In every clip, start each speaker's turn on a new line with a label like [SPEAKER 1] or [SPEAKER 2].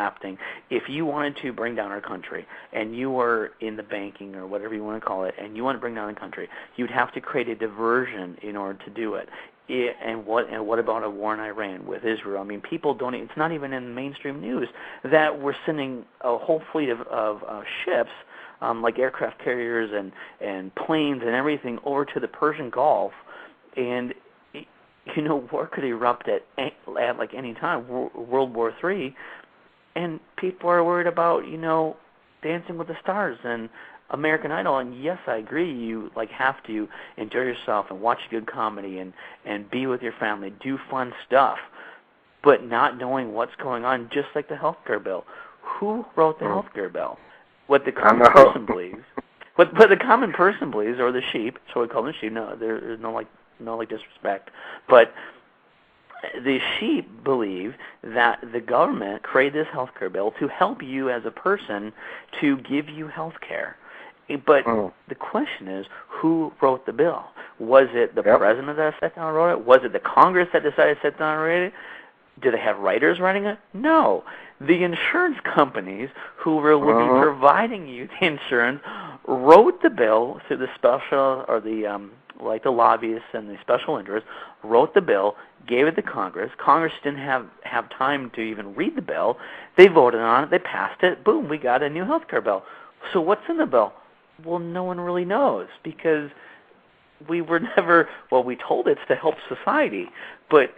[SPEAKER 1] happening. If you wanted to bring down our country, and you were in the banking or whatever you want to call it, and you want to bring down the country, you'd have to create a diversion in order to do it. And what about a war in Iran with Israel? I mean, people don't. It's not even in the mainstream news that we're sending a whole fleet of ships, like aircraft carriers and planes and everything, over to the Persian Gulf, and war could erupt at like any time, World War III, and people are worried about Dancing with the Stars and American Idol. And yes, I agree, you have to enjoy yourself and watch a good comedy and be with your family, do fun stuff, but not knowing what's going on, just like the healthcare bill. Who wrote the healthcare bill? What the common person believes. What the common person believes, or the sheep, so we call them sheep. No, there's no disrespect, but the sheep believe that the government created this health care bill to help you as a person, to give you health care. But the question is, who wrote the bill? Was it the president that sat down and wrote it? Was it the Congress that decided to sit down and write it? Do they have writers writing it? No. The insurance companies who will be providing you the insurance wrote the bill through the special, or the like the lobbyists and the special interests, wrote the bill, gave it to Congress. Congress didn't have time to even read the bill. They voted on it. They passed it. Boom, we got a new health care bill. So what's in the bill? Well, no one really knows, because we were never, we told it's to help society, but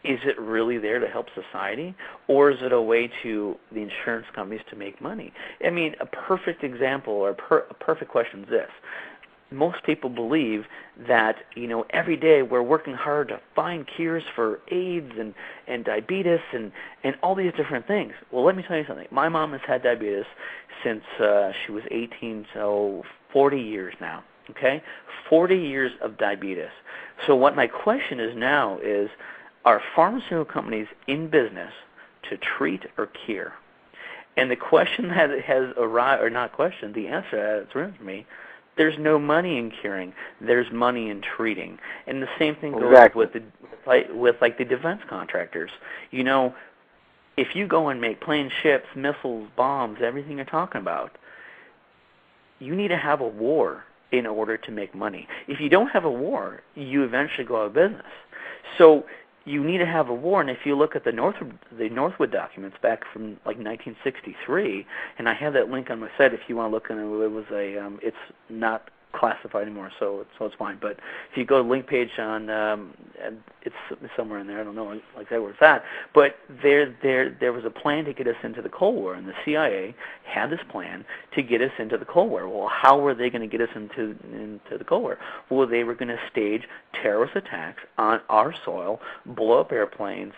[SPEAKER 1] is it really there to help society, or is it a way to the insurance companies to make money? I mean, a perfect example, or a perfect question is this. Most people believe that, every day we're working hard to find cures for AIDS and diabetes and all these different things. Well, let me tell you something. My mom has had diabetes since she was 18, so 40 years now, okay? 40 years of diabetes. So what my question is now is, are pharmaceutical companies in business to treat or cure? And the question that has arrived, or not question, the answer that's written for me, there's no money in curing. There's money in treating. And the same thing goes with the defense contractors. If you go and make planes, ships, missiles, bombs, everything you're talking about, you need to have a war in order to make money. If you don't have a war, you eventually go out of business. So you need to have a war, and if you look at the Northwood documents back from 1963, and I have that link on my site if you want to look at it. It was it's not classified anymore, so it's fine. But if you go to the link page on, it's somewhere in there. I don't know exactly where it's at. But there was a plan to get us into the Cold War, and the CIA had this plan to get us into the Cold War. Well, how were they going to get us into the Cold War? Well, they were going to stage terrorist attacks on our soil, blow up airplanes,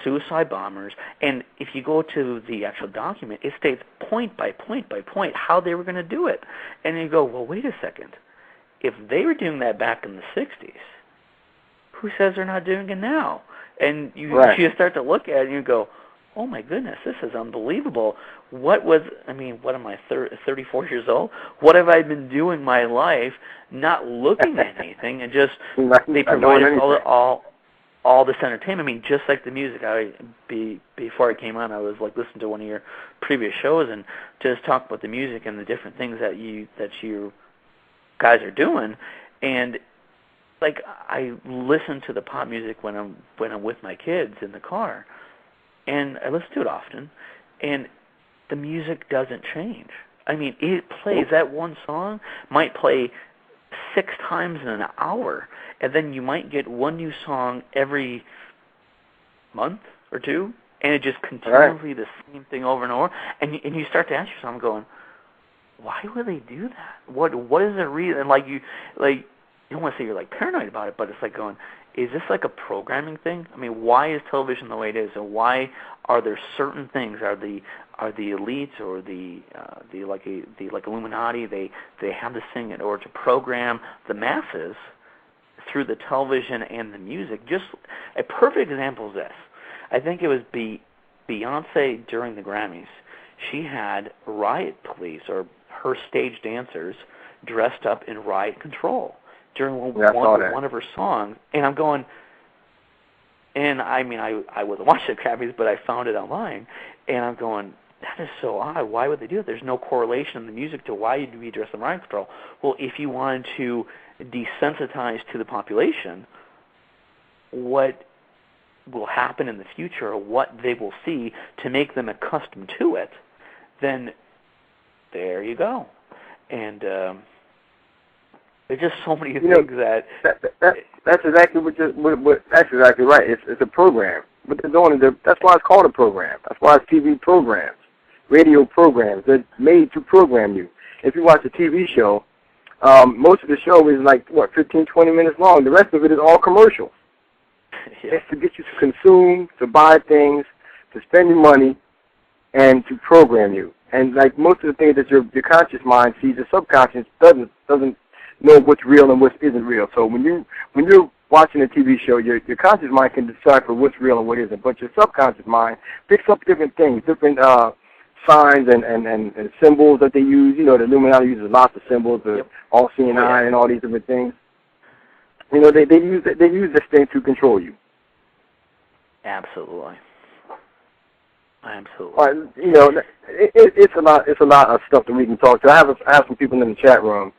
[SPEAKER 1] suicide bombers, and if you go to the actual document, it states point by point by point how they were going to do it. And you go, well, wait a second. If they were doing that back in the 60s, who says they're not doing it now? And you start to look at it and you go, oh my goodness, this is unbelievable. What am I, 34 years old? What have I been doing my life not looking at anything, and just they provided all this entertainment? I mean, just like the music. Before I came on, I was listening to one of your previous shows and just talk about the music and the different things that you guys are doing. And I listen to the pop music when I'm with my kids in the car, and I listen to it often, and the music doesn't change. I mean, it plays. That one song might play 6 times in an hour, and then you might get one new song every month or two, and it just continually the same thing over and over. And you start to ask yourself, going, why would they do that? What is the reason? You don't want to say you're paranoid about it, but it's going, is this a programming thing? I mean, why is television the way it is, and why are there certain things? Are the elites or the Illuminati? They have this thing in order to program the masses through the television and the music. Just a perfect example is this. I think it was Beyonce during the Grammys. She had riot police, or her stage dancers, dressed up in riot control during one of her songs, and I'm going, And I mean, I wasn't watching the crappies, but I found it online, and I'm going, that is so odd. Why would they do it? There's no correlation in the music to why you'd be addressing mind control. Well, if you wanted to desensitize to the population what will happen in the future or what they will see to make them accustomed to it, then there you go. And there's just so many things
[SPEAKER 2] that's exactly that's exactly right. It's a program. What they're doing is that's why it's called a program. That's why it's TV programs, radio programs. They're made to program you. If you watch a TV show, most of the show is like 15, 20 minutes long. The rest of it is all commercials.
[SPEAKER 1] Yeah.
[SPEAKER 2] It's to get you to consume, to buy things, to spend your money, and to program you. And like most of the things that your conscious mind sees, the subconscious doesn't know what's real and what isn't real. So when you're watching a TV show, your conscious mind can decipher what's real and what isn't. But your subconscious mind picks up different things, different signs and symbols that they use. You know, the Illuminati uses lots of symbols, the all-seeing eye and all these different things. You know, they use this thing to control you.
[SPEAKER 1] Absolutely.
[SPEAKER 2] You know, it's a lot of stuff that we can talk to. I have some people in the chat room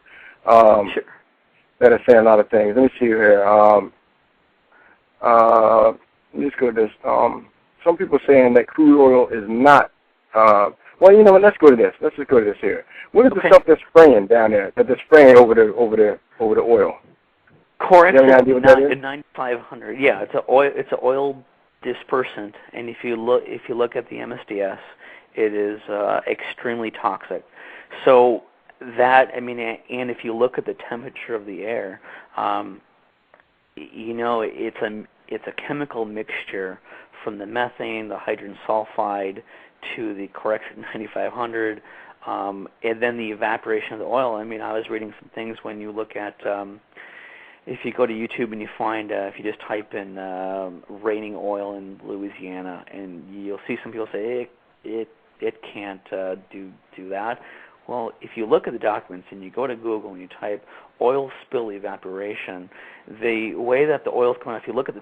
[SPEAKER 2] that are saying a lot of things. Let me see here. Let's go to this. Some people are saying that crude oil is not. Well, you know what? Let's go to this. Let's just go to this here. What is the stuff that's spraying down there? That they're spraying over the oil?
[SPEAKER 1] Correct. 9500. Yeah, it's an oil dispersant, and if you look at the MSDS, it is extremely toxic. So that, I mean, and if you look at the temperature of the air, you know, it's a chemical mixture from the methane, the hydrogen sulfide, to the correction 9500, and then the evaporation of the oil. I mean, I was reading some things when you look at if you go to YouTube and you find, if you just type in raining oil in Louisiana, and you'll see some people say it can't do that. Well, if you look at the documents and you go to Google and you type oil spill evaporation, the way that the oil's coming out, if you look at the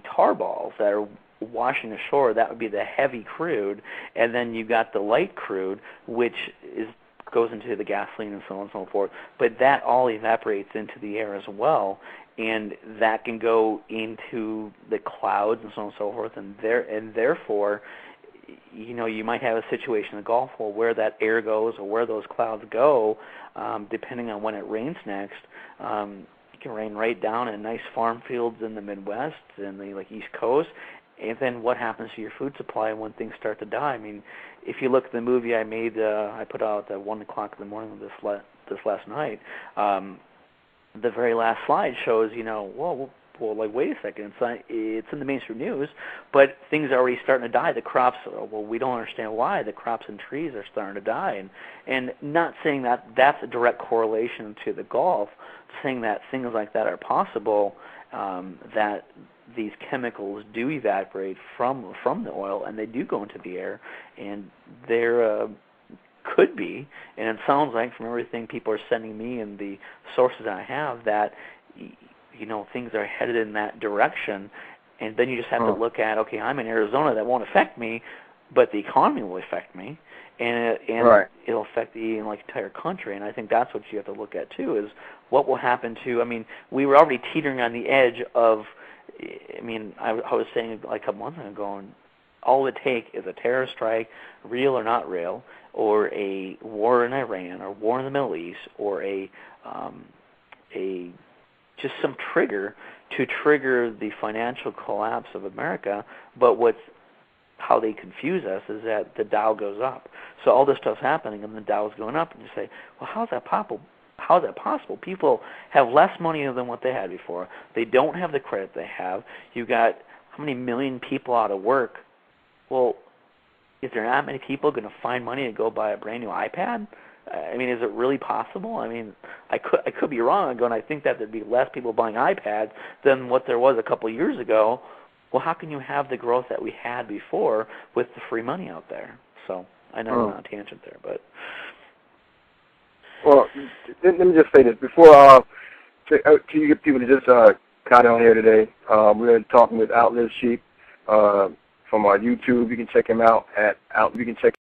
[SPEAKER 1] tar balls that are washing ashore, that would be the heavy crude, and then you got the light crude, which goes into the gasoline and so on and so forth, but that all evaporates into the air as well, and that can go into the clouds and so on and so forth, and therefore, you know, you might have a situation in the Gulf where that air goes or where those clouds go, depending on when it rains next. It can rain right down in nice farm fields in the Midwest and the East Coast. And then what happens to your food supply when things start to die? I mean, if you look at the movie I made, I put out at 1 o'clock in the morning of this last night, the very last slide shows, you know, well, like, wait a second, it's in the mainstream news, but things are already starting to die. The crops, well, we don't understand why. The crops and trees are starting to die. And not saying that that's a direct correlation to the Gulf, saying that things like that are possible, that these chemicals do evaporate from the oil, and they do go into the air, and there could be, and it sounds like from everything people are sending me and the sources I have, that, you know, things are headed in that direction, and then you just have to look at, okay, I'm in Arizona, that won't affect me, but the economy will affect me, and it'll affect the entire country, and I think that's what you have to look at too, is what will happen to, I mean, we were already teetering on the edge of, I mean, I was saying like a couple months ago, all it takes is a terror strike, real or not real, or a war in Iran, or war in the Middle East, or a just some trigger to trigger the financial collapse of America. But how they confuse us is that the Dow goes up. So all this stuff's happening, and the Dow's going up, and you say, well, how's that possible? How is that possible? People have less money than what they had before. They don't have the credit they have. You've got how many million people out of work? Well, is there not many people going to find money to go buy a brand new iPad? I mean, is it really possible? I mean, I could be wrong, and I think that there'd be less people buying iPads than what there was a couple of years ago. Well, how can you have the growth that we had before with the free money out there? So I know I'm on a tangent there, but... Well,
[SPEAKER 2] let me just say this before to get people to just got on here today. We're talking with Outlivesheep from our YouTube. You can check him out at